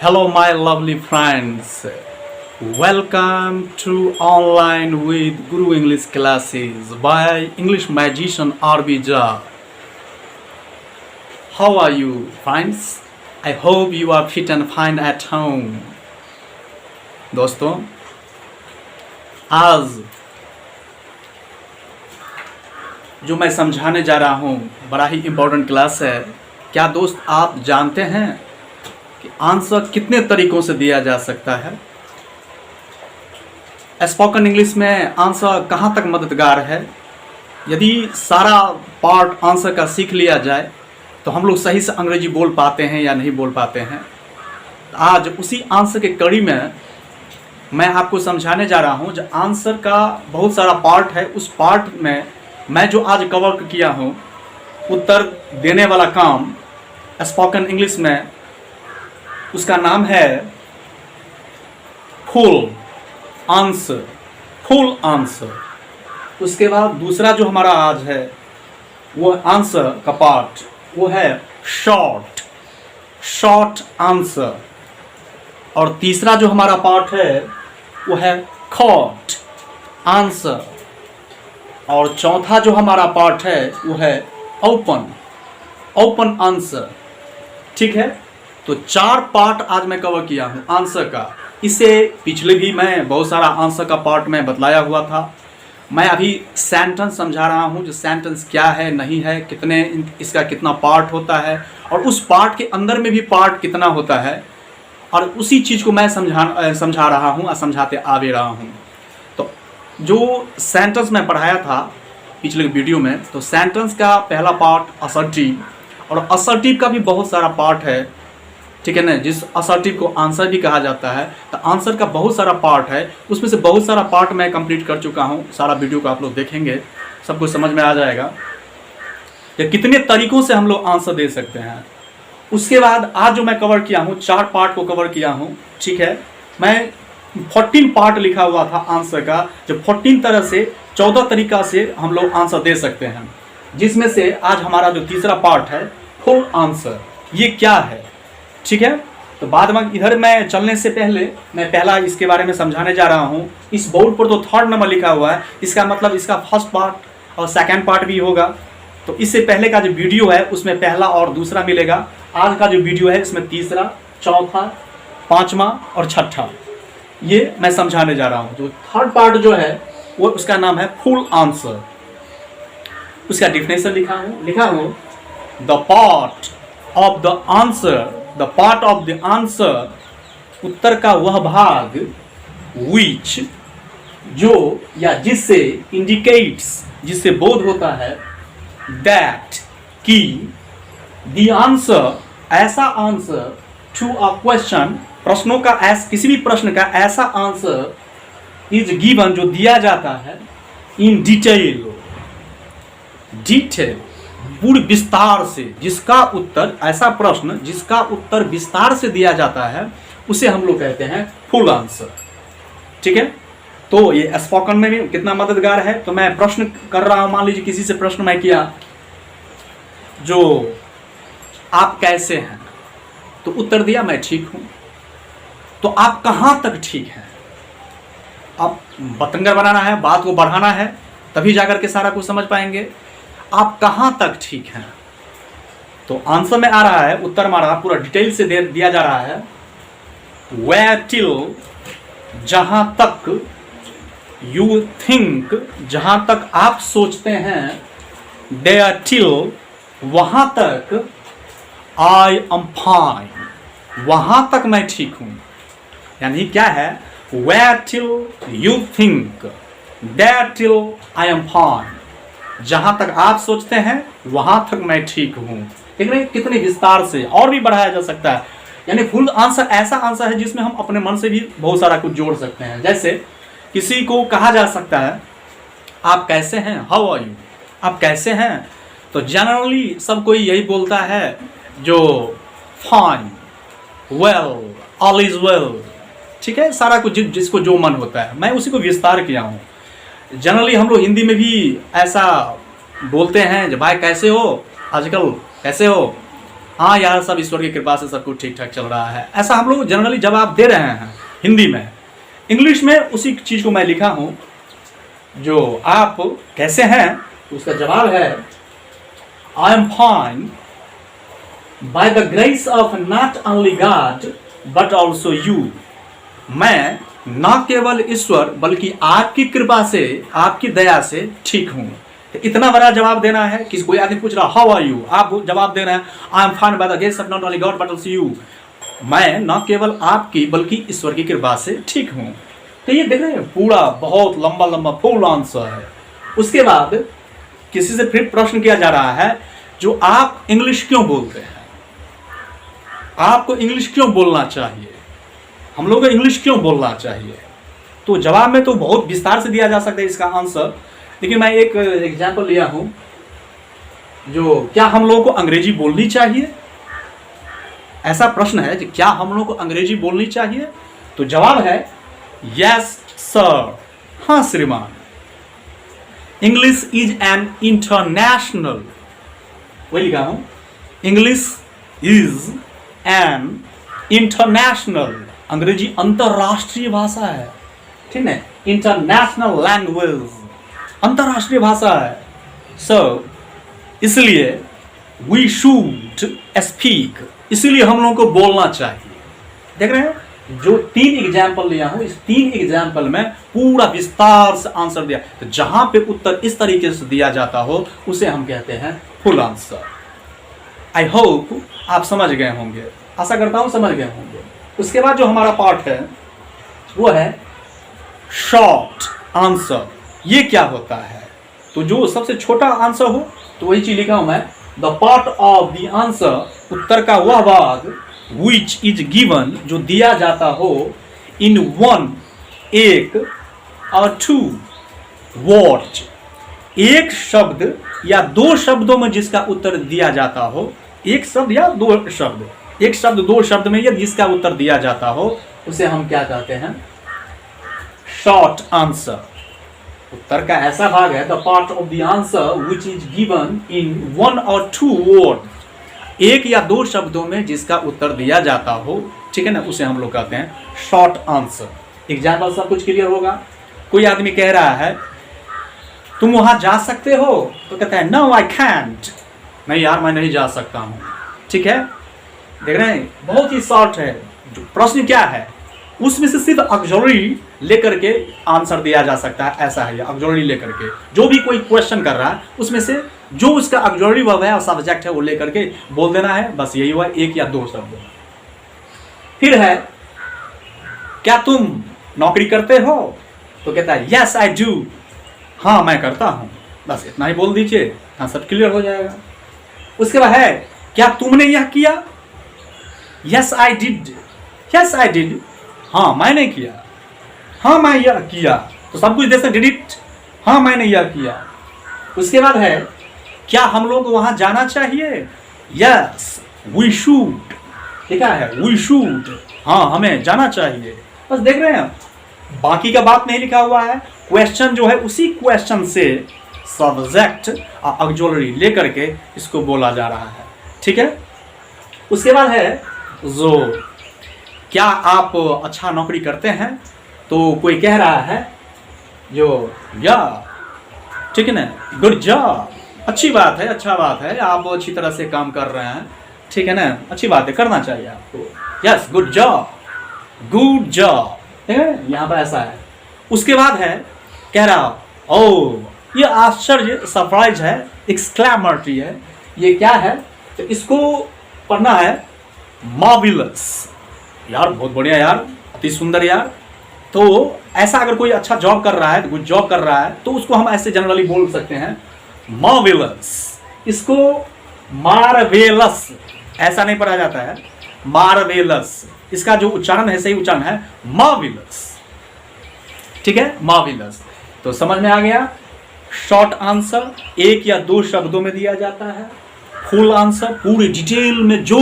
Hello, my lovely friends. Welcome to online with Guru English classes by English magician RB Jha. How are you, friends? I hope you are fit and fine at home. दोस्तों, आज जो मैं समझाने जा रहा हूँ बड़ा ही important class है। क्या दोस्त आप जानते हैं कि आंसर कितने तरीकों से दिया जा सकता है? स्पोकन इंग्लिश में आंसर कहाँ तक मददगार है? यदि सारा पार्ट आंसर का सीख लिया जाए तो हम लोग सही से अंग्रेजी बोल पाते हैं या नहीं बोल पाते हैं। आज उसी आंसर के कड़ी में मैं आपको समझाने जा रहा हूँ। जो आंसर का बहुत सारा पार्ट है, उस पार्ट में मैं जो आज कवर किया हूँ, उत्तर देने वाला काम स्पोकन इंग्लिश में, उसका नाम है फुल आंसर। Full answer. उसके बाद दूसरा जो हमारा आज है वो आंसर का पार्ट, वो है शॉर्ट आंसर। और तीसरा जो हमारा पार्ट है वो है कॉट आंसर। और चौथा जो हमारा पार्ट है वो है ओपन आंसर। ठीक है, तो 4 पार्ट आज मैं कवर किया हूँ आंसर का। इससे पिछले भी मैं बहुत सारा आंसर का पार्ट में बतलाया हुआ था। मैं अभी सेंटेंस समझा रहा हूँ, जो सेंटेंस क्या है, नहीं है, कितने इसका कितना पार्ट होता है, और उस पार्ट के अंदर में भी पार्ट कितना होता है, और उसी चीज़ को मैं समझा रहा हूँ और समझाते आ भी रहा हूँ। तो जो सेंटेंस मैं पढ़ाया था पिछले वीडियो में, तो सेंटेंस का पहला पार्ट असर्टिव, और असर्टिव का भी बहुत सारा पार्ट है। ठीक है ना, जिस असर्टिव को आंसर भी कहा जाता है, तो आंसर का बहुत सारा पार्ट है। उसमें से बहुत सारा पार्ट मैं कंप्लीट कर चुका हूँ। सारा वीडियो को आप लोग देखेंगे, सब कुछ समझ में आ जाएगा कि कितने तरीकों से हम लोग आंसर दे सकते हैं। उसके बाद आज जो मैं कवर किया हूँ, 4 पार्ट को कवर किया हूँ। ठीक है, मैं 14 पार्ट लिखा हुआ था आंसर का, जो 14 तरह से 14 तरीका से हम लोग आंसर दे सकते हैं। जिसमें से आज हमारा जो तीसरा पार्ट है फुल आंसर, ये क्या है। ठीक है, तो बाद में इधर मैं चलने से पहले मैं पहला इसके बारे में समझाने जा रहा हूँ। इस बोर्ड पर तो 3rd नंबर लिखा हुआ है, इसका मतलब इसका फर्स्ट पार्ट और सेकंड पार्ट भी होगा। तो इससे पहले का जो वीडियो है उसमें पहला और दूसरा मिलेगा। आज का जो वीडियो है इसमें तीसरा, चौथा, 5वां और 6ठा ये मैं समझाने जा रहा हूँ। जो 3rd पार्ट जो है वो उसका नाम है फुल आंसर। उसका डिफिनेशन लिखा हूँ the part of the answer, the part of the answer, उत्तर का वह भाग, विच, जो या जिससे, इंडिकेट्स, जिससे बोध होता है, दैट, की, द आंसर, ऐसा आंसर, टू अ क्वेश्चन, प्रश्नों का, किसी भी प्रश्न का ऐसा आंसर, इज गिवन, जो दिया जाता है, इन डिटेल, पूरी विस्तार से, जिसका उत्तर, ऐसा प्रश्न जिसका उत्तर विस्तार से दिया जाता है, उसे हम लोग कहते हैं फुल आंसर। ठीक है, तो ये स्पोकन में भी कितना मददगार है। तो मैं प्रश्न कर रहा हूं, मान लीजिए किसी से प्रश्न मैं किया, जो आप कैसे हैं, तो उत्तर दिया मैं ठीक हूं। तो आप कहां तक ठीक हैं? आप बतंगर बनाना है, बात को बढ़ाना है, तभी जाकर के सारा कुछ समझ पाएंगे। आप कहां तक ठीक हैं? तो आंसर में आ रहा है, उत्तर में आ रहा है, पूरा डिटेल से दिया जा रहा है, where till, जहां तक, you think, जहां तक आप सोचते हैं, there till, वहां तक, I am fine, वहां तक मैं ठीक हूं। यानी क्या है, where till you think, there till I am fine, जहां तक आप सोचते हैं वहां तक मैं ठीक हूं। कितने विस्तार से और भी बढ़ाया जा सकता है। यानी फुल आंसर ऐसा आंसर है जिसमें हम अपने मन से भी बहुत सारा कुछ जोड़ सकते हैं। जैसे किसी को कहा जा सकता है, आप कैसे हैं, हाउ आर यू, आप कैसे हैं, तो जनरली सब कोई यही बोलता है, जो fine, well, all is well. ठीक है, सारा कुछ जिसको जो मन होता है, मैं उसी को विस्तार किया हूँ। जनरली हम लोग हिंदी में भी ऐसा बोलते हैं, जब भाई कैसे हो, आजकल कैसे हो, हाँ यार सब ईश्वर की कृपा से सब कुछ ठीक ठाक चल रहा है, ऐसा हम लोग जनरली जवाब दे रहे हैं हिंदी में। इंग्लिश में उसी चीज को मैं लिखा हूं, जो आप कैसे हैं उसका जवाब है I am fine by the grace of not only God but also you. मैं न केवल ईश्वर बल्कि आपकी कृपा से, आपकी दया से ठीक हूं। इतना बड़ा जवाब देना है कि कोई आदमी पूछ रहा हाउ आर यू, आप जवाब दे रहे हैं I am fine by the grace of not only God but also you. मैं न केवल आपकी बल्कि ईश्वर की कृपा से ठीक हूं। तो ये देख रहे हैं पूरा बहुत लंबा लंबा फुल आंसर है। उसके बाद किसी से फिर प्रश्न किया जा रहा है जो आप इंग्लिश क्यों बोलते हैं, आपको इंग्लिश क्यों बोलना चाहिए, हम लोग को इंग्लिश क्यों बोलना चाहिए। तो जवाब में तो बहुत विस्तार से दिया जा सकता है इसका आंसर, लेकिन मैं एक एग्जाम्पल लिया हूं, जो क्या हम लोगों को अंग्रेजी बोलनी चाहिए, ऐसा प्रश्न है कि क्या हम लोगों को अंग्रेजी बोलनी चाहिए। तो जवाब है यस सर, हाँ श्रीमान। इंग्लिश इज एन इंटरनेशनल, वही लिखा हूं, इंग्लिश इज एन इंटरनेशनल, अंग्रेजी अंतरराष्ट्रीय भाषा है, ठीक है, इंटरनेशनल लैंग्वेज, अंतरराष्ट्रीय भाषा है। सो इसलिए वी शुड स्पीक, इसलिए हम लोगों को बोलना चाहिए। देख रहे हैं जो 3 एग्जाम्पल लिया हूं, इस 3 एग्जाम्पल में पूरा विस्तार से आंसर दिया। तो जहां पे उत्तर इस तरीके से दिया जाता हो उसे हम कहते हैं फुल आंसर। आई होप आप समझ गए होंगे, आशा करता हूं समझ गए होंगे। उसके बाद जो हमारा पार्ट है वो है शॉर्ट आंसर। ये क्या होता है, तो जो सबसे छोटा आंसर हो तो वही चीज लिखा हूं मैं, the part of the answer, उत्तर का वह भाग, which is given, जो दिया जाता हो, in one, एक, और two words, एक शब्द या 2 शब्दों में जिसका उत्तर दिया जाता हो, एक शब्द या 2 शब्द, एक शब्द 2 शब्द में या जिसका उत्तर दिया जाता हो उसे हम क्या कहते हैं, शॉर्ट आंसर। उत्तर का ऐसा भाग है the part of the answer which is given in 1 और 2 वर्ड, एक या 2 शब्दों में जिसका उत्तर दिया जाता हो, ठीक है ना, उसे हम लोग कहते हैं शॉर्ट आंसर। एग्जाम्पल सब कुछ क्लियर होगा। कोई आदमी कह रहा है तुम वहां जा सकते हो, तो कहता है नो आई कैंट, नहीं यार मैं नहीं जा सकता हूं, ठीक है। देख रहे हैं बहुत ही शॉर्ट है। जो प्रश्न क्या है उसमें से सिर्फ ऑक्सिलरी लेकर के आंसर दिया जा सकता है, ऐसा है। ऑक्सिलरी लेकर के जो भी कोई क्वेश्चन कर रहा है उसमें से जो उसका ऑक्सिलरी वर्ब है और सब्जेक्ट है वो लेकर के बोल देना है, बस यही हुआ, 1 या 2 शब्द। फिर है क्या तुम नौकरी करते हो, तो कहता है यस आई डू, हाँ मैं करता हूं, बस इतना ही बोल दीजिए, आंसर क्लियर हो जाएगा। उसके बाद है क्या तुमने यह किया, yes I did, yes I did, हाँ मैंने किया, हाँ मैं यह किया, तो सब कुछ जैसे डिड इट, हाँ मैंने यह किया। उसके बाद है क्या हम लोग वहां जाना चाहिए, यस वी शुड, ठीक है, वी शुड, हाँ हमें जाना चाहिए। बस देख रहे हैं बाकी का बात नहीं लिखा हुआ है, क्वेश्चन जो है उसी क्वेश्चन से सब्जेक्ट और ऑक्सिलरी लेकर के इसको बोला जा रहा है, ठीक है। उसके बाद है जो क्या आप अच्छा नौकरी करते हैं, तो कोई कह रहा है जो या, ठीक है ना, गुड जॉब, अच्छी बात है, अच्छा बात है, आप अच्छी तरह से काम कर रहे हैं, ठीक है ना, अच्छी बात है, करना चाहिए आपको, yes good job, good job, ठीक है, यहाँ पर ऐसा है। उसके बाद है कह रहा ओ ये आश्चर्य, सरप्राइज है, एक्सक्लेमेटरी है, ये क्या है, तो इसको पढ़ना है मार्वेलस, यार बहुत बढ़िया यार, अति सुंदर यार। तो ऐसा अगर कोई अच्छा जॉब कर रहा है, गुड जॉब कर रहा है, तो उसको हम ऐसे जनरली बोल सकते हैं मार्वेलस। इसको मार्वेलस ऐसा नहीं पढ़ा जाता है, मार्वेलस, इसका जो उच्चारण है सही उच्चारण है मार्वेलस, ठीक है, मार्वेलस। तो समझ में आ गया, शॉर्ट आंसर 1 या 2 शब्दों में दिया जाता है, फुल आंसर पूरे डिटेल में जो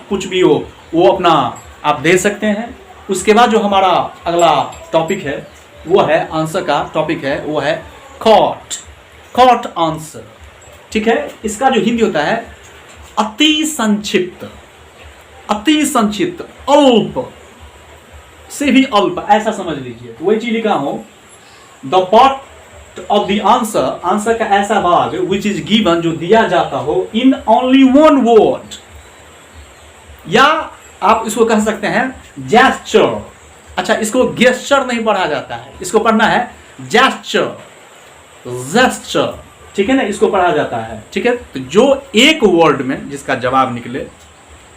कुछ भी हो वो अपना आप दे सकते हैं। उसके बाद जो हमारा अगला टॉपिक है वो है, आंसर का टॉपिक है वो है कॉट, कॉट आंसर, ठीक है। इसका जो हिंदी होता है अति संक्षिप्त, अति संक्षिप्त, अल्प से भी अल्प, ऐसा समझ लीजिए। तो वही चीज लिखा हूं, the part of the answer, answer का ऐसा भाग विच इज गिवन, जो दिया जाता हो इन ओनली वन वर्ड, या आप इसको कह सकते हैं जेस्चर। अच्छा, इसको गेस्चर नहीं पढ़ा जाता है, इसको पढ़ना है जेस्चर, जेस्चर, ठीक है ना, इसको पढ़ा जाता है। ठीक है, तो जो एक वर्ड में जिसका जवाब निकले,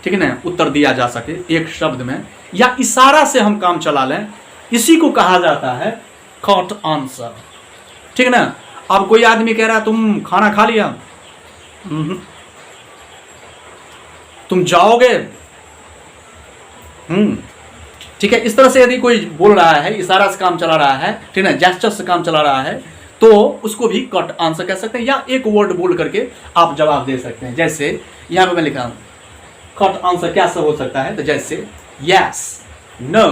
ठीक है ना, उत्तर दिया जा सके एक शब्द में, या इशारा से हम काम चला लें, इसी को कहा जाता है शॉर्ट आंसर। ठीक है ना। अब कोई आदमी कह रहा है तुम खाना खा लिया, तुम जाओगे, ठीक है, इस तरह से यदि कोई बोल रहा है, इशारा से काम चला रहा है, ठीक है ना, जेस्चर से काम चला रहा है, तो उसको भी कट आंसर कह सकते हैं, या एक वर्ड बोल करके आप जवाब दे सकते हैं। जैसे यहां पे मैं लिखा हूं कट आंसर क्या सब हो सकता है, तो जैसे यस, नो,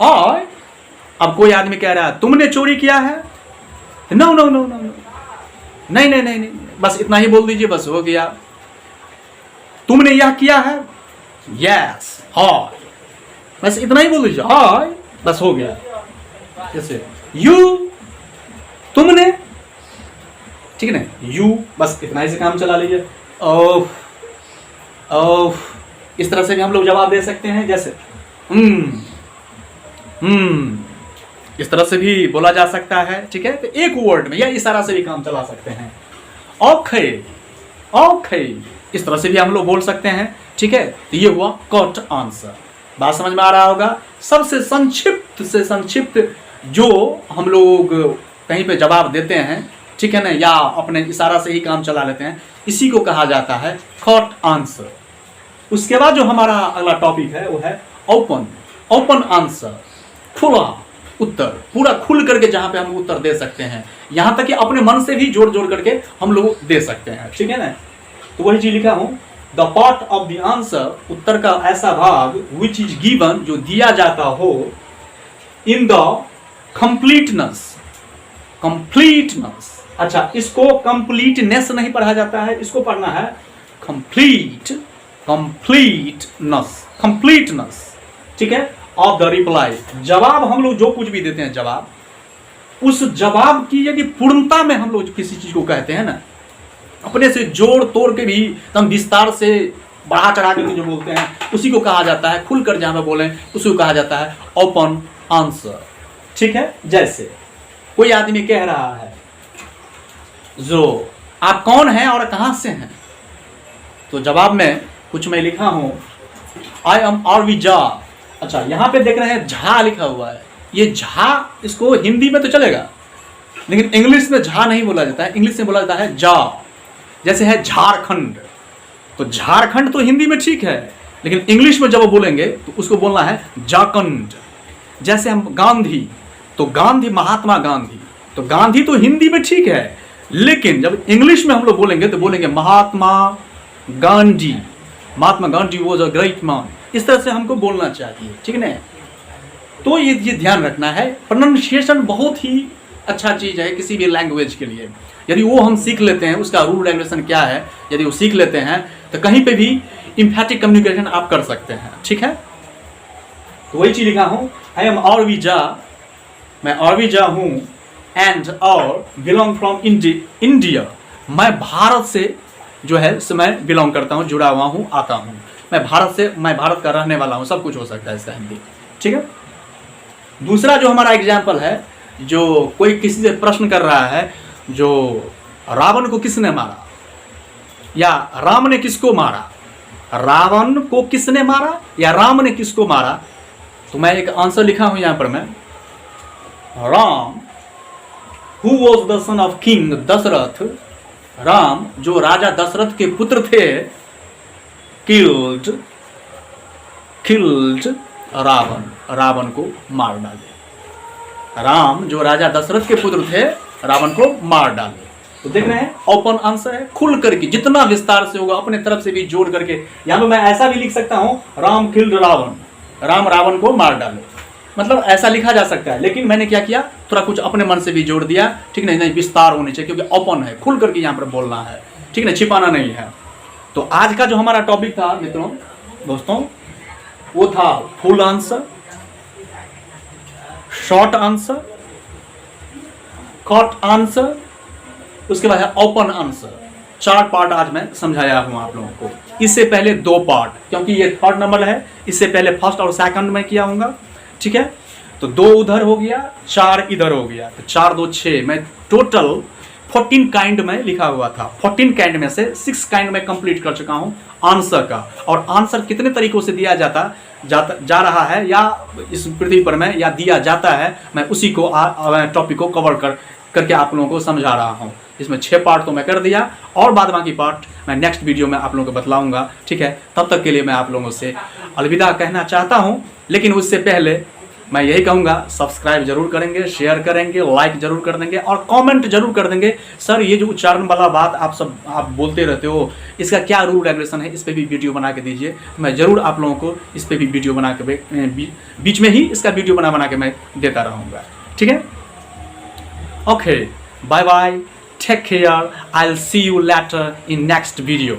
और अब कोई आदमी कह रहा है तुमने चोरी किया है, नो नो नो नो, नहीं नहीं नहीं नहीं, बस इतना ही बोल दीजिए, बस हो गया। तुमने यह किया है, यस, हाय, बस इतना ही बोल दीजिए, हाय, बस हो गया। जैसे यू, तुमने, ठीक है ना, यू, बस इतना ही से काम चला लीजिए। ओह, ओह, इस तरह से भी हम लोग जवाब दे सकते हैं। जैसे इस तरह से भी बोला जा सकता है। ठीक है, तो एक वर्ड में या इशारा से भी काम चला सकते हैं। ओके, ओके, इस तरह से भी हम लोग बोल सकते हैं। ठीक है, तो ये हुआ कट आंसर। बात समझ में आ रहा होगा। सबसे संक्षिप्त से संक्षिप्त जो हम लोग कहीं पे जवाब देते हैं, ठीक है ना, या अपने इशारा से ही काम चला लेते हैं, इसी को कहा जाता है कट आंसर। उसके बाद जो हमारा अगला टॉपिक है वो है ओपन, ओपन आंसर, खुला उत्तर, पूरा खुल करके जहां पे हम उत्तर दे सकते हैं, यहां तक कि अपने मन से भी जोड़ जोड़ करके हम लोग दे सकते हैं। ठीक है ना, तो वही चीज लिखा हूं, the part of the answer, उत्तर का ऐसा भाग, विच इज गिवन, जो दिया जाता हो, इन द कंप्लीटनेस, कंप्लीटनेस। अच्छा, इसको कंप्लीटनेस नहीं पढ़ा जाता है, इसको पढ़ना है कंप्लीट, कंप्लीटनेस, कंप्लीटनेस। ठीक है, ऑफ द रिप्लाई, जवाब हम लोग जो कुछ भी देते हैं जवाब, उस जवाब की यदि पूर्णता में हम लोग किसी चीज को कहते हैं ना, अपने से जोड़ तोड़ के भी एकदम विस्तार से बढ़ा चढ़ा करके जो बोलते हैं, उसी को कहा जाता है, खुलकर जहां पे बोलें उसी को कहा जाता है ओपन आंसर। ठीक है, जैसे कोई आदमी कह रहा है जो आप कौन हैं और कहां से हैं, तो जवाब में कुछ मैं लिखा हूं, आई एम आरवी झा। अच्छा, यहां पे देख रहे हैं झा लिखा हुआ है, ये झा, इसको हिंदी में तो चलेगा, लेकिन इंग्लिश में झा नहीं बोला जाता है, इंग्लिश में बोला जाता है जा। जैसे है झारखंड, तो झारखंड तो हिंदी में ठीक है, लेकिन इंग्लिश में जब बोलेंगे तो उसको बोलना है झारखंड। जैसे हम गांधी, तो गांधी महात्मा गांधी, तो गांधी तो हिंदी में ठीक है, लेकिन जब इंग्लिश में हम लोग बोलेंगे तो बोलेंगे Mahatma Gandhi, Mahatma Gandhi was a great man. इस तरह से हमको बोलना चाहिए। ठीक है ना, तो ये ध्यान रखना है। प्रोनाउंसिएशन बहुत ही अच्छा चीज है किसी भी लैंग्वेज के लिए। यदि वो हम सीख लेते हैं, उसका रूल रेगुलेशन क्या है, यदि वो सीख लेते हैं, तो कहीं पे भी इम्फेटिक कम्युनिकेशन आप कर सकते हैं। ठीक है, तो वही चीज लिखा हूं, आई एम आरवी झा, मैं आरवी झा हूं, एंड और बिलोंग फ्रॉम इंडिया, मैं भारत से जो है मैं बिलोंग करता हूं, जुड़ा हुआ हूं, आता हूं, मैं भारत से, मैं भारत का रहने वाला हूं, सब कुछ हो सकता है इसका हिंदी। ठीक है, दूसरा जो हमारा एग्जाम्पल है, जो कोई किसी से प्रश्न कर रहा है, जो रावण को किसने मारा, या राम ने किसको मारा, रावण को किसने मारा या राम ने किसको मारा, तो मैं एक आंसर लिखा हूं यहां पर मैं, Ram who was the son of king Dasharath, Ram जो राजा दशरथ के पुत्र थे, किल्ड, किल्ड रावण, रावण को मार डाले। राम जो राजा दशरथ के पुत्र थे, रावण को मार डाले। तो देख रहे हैं, ओपन आंसर है, खुल करके जितना विस्तार से होगा अपने तरफ से भी जोड़ करके। यहां पे मैं ऐसा भी लिख सकता हूं, राम किल्ड रावण, राम रावण को मार डाले, मतलब ऐसा लिखा जा सकता है, लेकिन मैंने क्या किया, थोड़ा कुछ अपने मन से भी जोड़ दिया। ठीक नहीं, नहीं विस्तार होने चाहिए, क्योंकि ओपन है, खुल करके यहाँ पर बोलना है। ठीक है, छिपाना नहीं है। तो आज का जो हमारा टॉपिक था मित्रों दोस्तों, वो था full answer, short answer, cut answer, उसके बाद है ओपन आंसर। 4 पार्ट आज मैं समझाया हूं आप लोगों को। इससे पहले 2 पार्ट, क्योंकि ये 3rd नंबर है, इससे पहले 1st और 2nd में किया हूँगा, ठीक है। तो 2 उधर हो गया, 4 इधर हो गया, तो 4 2 6, मैं टोटल 14 काइंड में लिखा हुआ था। 14 काइंड में से 6 काइंड में कंप्लीट कर चुका हूं आंसर का। और आंसर कितने तरीकों से दिया जा रहा है या इस पृथ्वी पर में या दिया जाता है, मैं उसी को टॉपिक को कवर करके आप लोगों को समझा रहा हूं। इसमें 6 पार्ट तो मैं कर दिया, और बाद बाकी पार्ट मैं नेक्स्ट वीडियो में आप लोगों को बतलाऊंगा, ठीक है। तब तक के लिए मैं आप लोगों से अलविदा कहना चाहता हूं, लेकिन उससे पहले मैं यही कहूँगा, सब्सक्राइब जरूर करेंगे, शेयर करेंगे, लाइक जरूर कर देंगे और कमेंट जरूर कर देंगे। सर ये जो उच्चारण वाला बात आप बोलते रहते हो, इसका क्या रूल रेगुलेशन है, इस पर भी वीडियो बना के दीजिए। मैं ज़रूर आप लोगों को इस पर भी वीडियो बना के बीच में ही इसका वीडियो बना के मैं देता रहूँगा, ठीक है। Okay, bye bye, take care, I will see you later in next video.